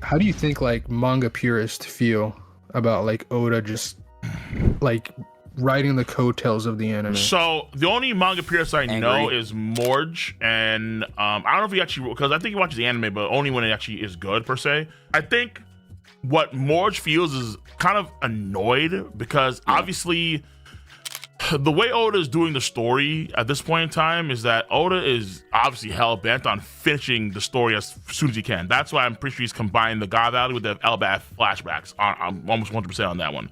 how do you think like manga purists feel about like Oda just like riding the coattails of the anime? So the only manga purist I know Angry. is Morge, and I don't know if he actually, because I think he watches the anime, but only when it actually is good per se. I think what Morge feels is kind of annoyed because obviously the way Oda is doing the story at this point in time is that Oda is obviously hell bent on finishing the story as soon as he can. That's why I'm pretty sure he's combining the God Valley with the Elbaf flashbacks. I'm almost 100% on that one.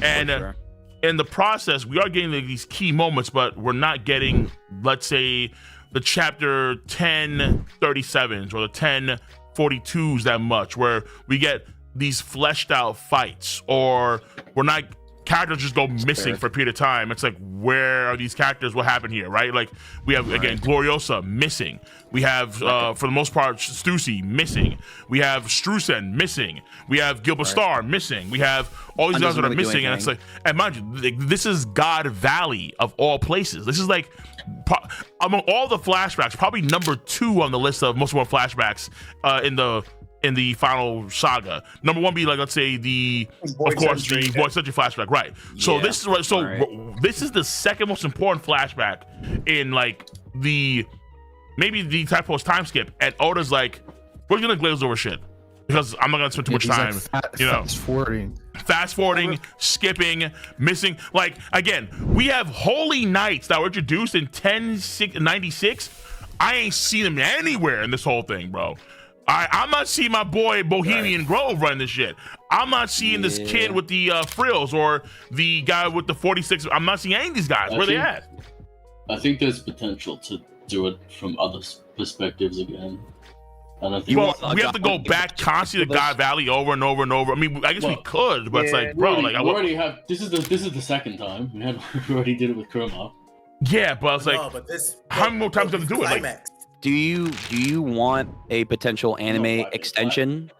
And in the process, we are getting these key moments, but we're not getting, let's say, the chapter 1037s or the 1042s that much, where we get these fleshed out fights, or we're not, characters just go missing for a period of time. It's like, where are these characters? What happened here, right? Like, we have, again, Gloriosa missing. We have, for the most part, Stussy missing. We have Strusen missing. We have Gilbert Starr missing. We have all these guys that are missing. And it's like, and mind you, like, this is God Valley of all places. This is like, among all the flashbacks, probably number 2 on the list of most important flashbacks in the final saga. Number 1 be like, let's say the Void Century flashback, right? So this is what, this is the second most important flashback in like maybe the type post time skip, and Oda's like, we're gonna glaze over shit because I'm not gonna spend too much time, fast forwarding, skipping, missing. Like, again, we have Holy Knights that were introduced in 1096. I ain't seen them anywhere in this whole thing, bro. I'm not seeing my boy Bohemian Grove run this shit. I'm not seeing this kid with the frills or the guy with the 46. I'm not seeing any of these guys. Where they at? I think there's potential to do it from other perspectives again. And I think we have to go back constantly to God Valley over and over and over. I mean, I guess we could, but it's like, bro, we already have. This is the second time we already did it with Kurama. Yeah, but it's like, how many more times do we do it? Like, do you want a potential anime extension?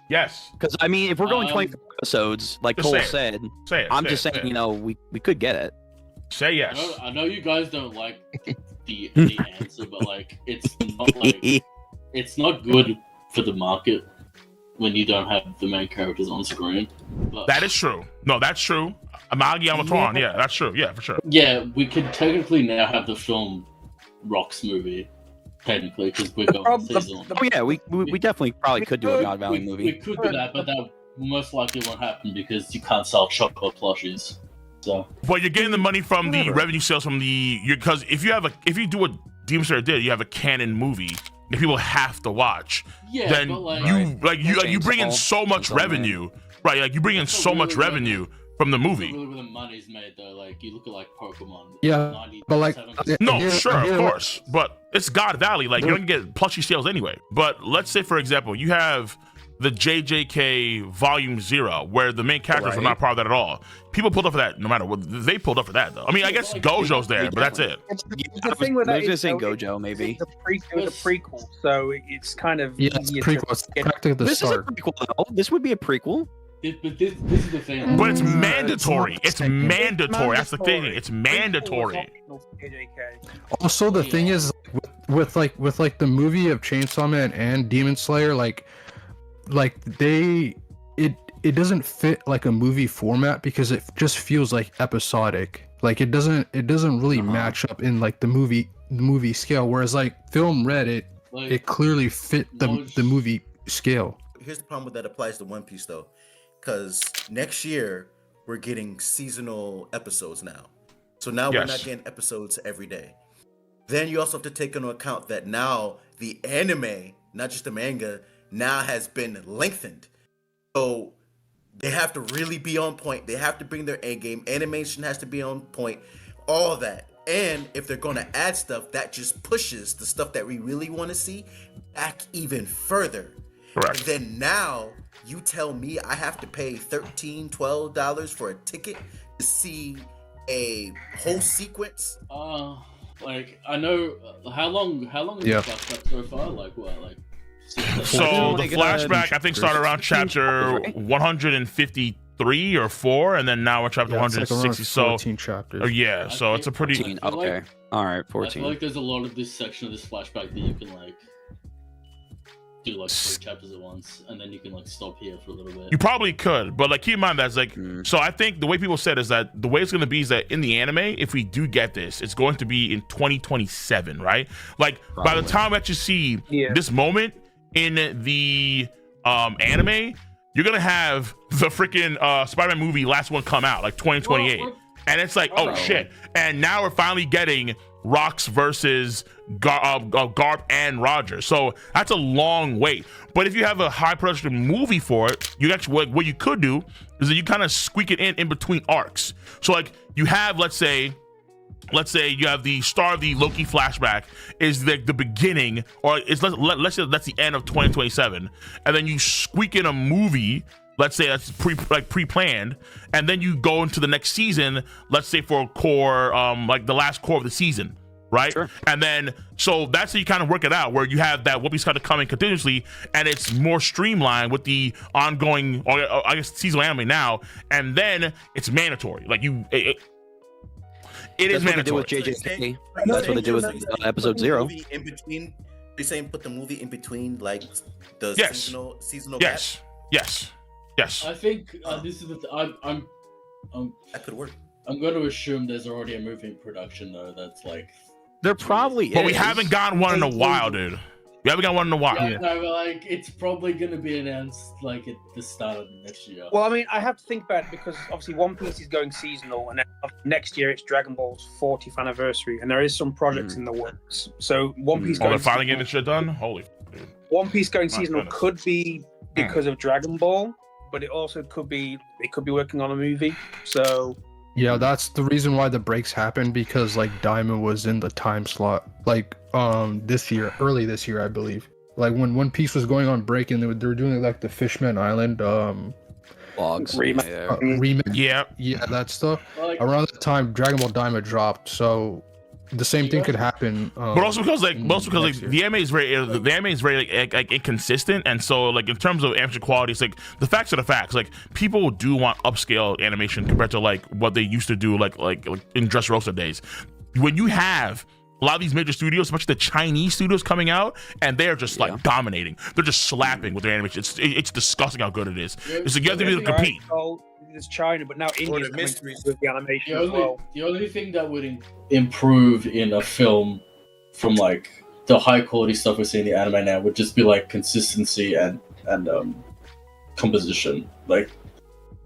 Yes. Because I mean, if we're going 24 episodes, like Cole said, I'm just saying, you know, we could get it. Say yes. I know you guys don't like the answer, but like it's not good for the market when you don't have the main characters on screen. But, that is true. No, that's true. Amagi Amatron, yeah, that's true. Yeah, for sure. Yeah, we could technically now have the film Rocks movie, technically, because we're going season. Oh yeah, we definitely probably could do a God Valley movie. We could do that, but that most likely won't happen because you can't sell chocolate plushies. So, but you're getting the money from the revenue sales from because if you do what Demon Slayer did, you have a canon movie that people have to watch. Yeah, then but you bring in so much revenue, right? Like you bring in so much revenue from the movie. Really, where the money's made though, like you look at like Pokemon. Yeah, but like sure, of course, but it's God Valley. Like you don't get plushie sales anyway. But let's say, for example, you have the JJK Volume 0, where the main characters are not part of that at all. People pulled up for that no matter what. They pulled up for that, though. I mean, I guess Gojo's there, but that's it. The thing with that I was going to say Gojo, maybe. It's a prequel, so it's kind of... Yeah, it's a prequel. It's practically the start. Is a prequel, though. This would be a prequel. But this is the thing. But it's mandatory. It's mandatory. That's the thing. It's mandatory. Also, the thing is, with the movie of Chainsaw Man and Demon Slayer, it doesn't fit like a movie format because it just feels like episodic. Like it doesn't really match up in like the movie scale. Whereas like Film Red, it clearly fit the movie scale. Here's the problem with that applies to One Piece though, because next year we're getting seasonal episodes now. So now we're not getting episodes every day. Then you also have to take into account that now the anime, not just the manga, now has been lengthened. So they have to really be on point. They have to bring their A game. Animation has to be on point. All that. And if they're going to add stuff, that just pushes the stuff that we really want to see back even further. Correct. And then now you tell me I have to pay $13, $12 for a ticket to see a whole sequence? Like I know how long is the flashback so far? Like what? Like so the flashback I think started around chapter 153 or 4, and then now we're chapter 160. Like so 14 chapters. Yeah, so it's a pretty 14. Okay. All right, 14. I feel like there's a lot of this section of this flashback that you can like do like 3 chapters at once, and then you can like stop here for a little bit. You probably could, but like keep in mind that's like so I think the way people said is that the way it's going to be is that in the anime, if we do get this, it's going to be in 2027, right? Like by the time we actually see this moment in the anime, you're gonna have the freaking Spider-Man movie last one come out like 2028, and it's like oh shit, and now we're finally getting Rox versus Garp and Roger. So that's a long wait. But if you have a high production movie for it, you actually what you could do is that you kind of squeak it in between arcs. So like you have let's say you have the start of the Loki flashback is the beginning, or it's let's say that's the end of 2027, and then you squeak in a movie. Let's say that's pre-planned, and then you go into the next season. Let's say for a core, like the last core of the season, right? Sure. And then so that's how you kind of work it out, where you have that Whoopi's kind of coming continuously, and it's more streamlined with the ongoing, or I guess seasonal anime now, and then it's mandatory. Like it is mandatory. That's what they did with JJK. That's what they did with episode 0. In between, you're saying put the movie in between, like the seasonal. Yes. I think this is I'm that could work. I'm going to assume there's already a movie in production though. That's like there probably is. But we haven't gotten one in a while, dude. We haven't got one in a while. Yeah, no, but like it's probably going to be announced like at the start of next year. Well, I mean, I have to think about it because obviously One Piece is going seasonal, and then next year it's Dragon Ball's 40th anniversary, and there is some projects in the works. So One Piece. They're finally getting this shit done. Holy. Dude. One Piece going seasonal could be because of Dragon Ball, but it also could be working on a movie. So yeah, that's the reason why the breaks happened, because like Diamond was in the time slot like early this year I believe, like when One Piece was going on break, and they were doing like the Fishman Island remake. Yeah, that stuff. Around the time Dragon Ball Diamond dropped, so the same thing could happen. But also because the anime is very like inconsistent, and so like in terms of animation quality, it's like the facts are the facts. Like people do want upscale animation compared to like what they used to do like in Dressrosa days. When you have a lot of these major studios, especially the Chinese studios coming out, and they're just like dominating. They're just slapping with their animation. It's disgusting how good it is. It's like you have to be able to compete. There's China, but now India's coming with the animation as well. The only thing that would improve in a film from like the high quality stuff we see in the anime now would just be like consistency and composition. Like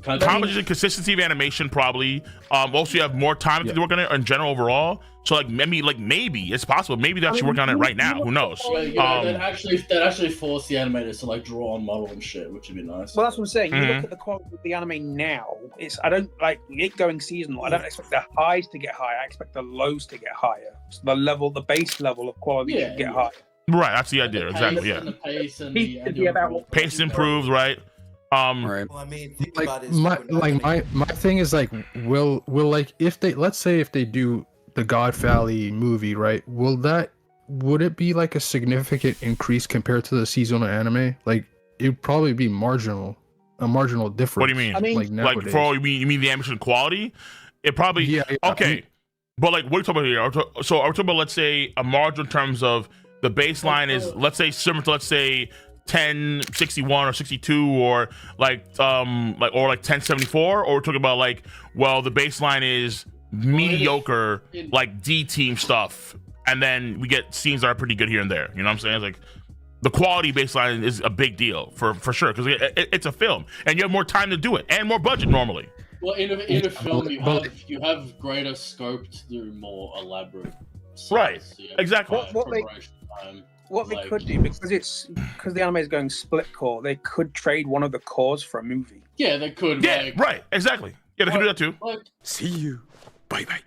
composition, consistency of animation, probably. Also, you have more time to work on it in general overall. So like maybe it's possible. Maybe they're actually working on it right now. Who knows? That actually force the animators to like draw on model and shit, which would be nice. Well, that's what I'm saying. You look at the quality of the anime now. I don't like it going seasonal. I don't expect the highs to get higher. I expect the lows to get higher. So the base level of quality should get higher. Right, that's the idea. Exactly. Yeah. The pace improved. Right. Well, I mean, think about it. My thing is like, will like if they do the God Valley movie, right? Would it be like a significant increase compared to the seasonal anime? Like it'd probably be a marginal difference. What do you mean? I mean, like for you mean the animation quality? It probably okay. But like, what are you talking about here? So are we talking about, let's say, a margin in terms of the baseline is, let's say, similar to, let's say, 1061 or 62 or like 1074, or we're talking about like, well, the baseline is mediocre like D team stuff, and then we get scenes that are pretty good here and there. You know what I'm saying? It's like the quality baseline is a big deal for sure, because it's a film and you have more time to do it and more budget normally. Well, in a film, you have greater scope to do more elaborate scenes. Right. Exactly. What they could do, because the anime is going split core, they could trade one of the cores for a movie. Yeah, they could. Yeah, right. Exactly. Yeah, they could do that too. See you. Bye bye.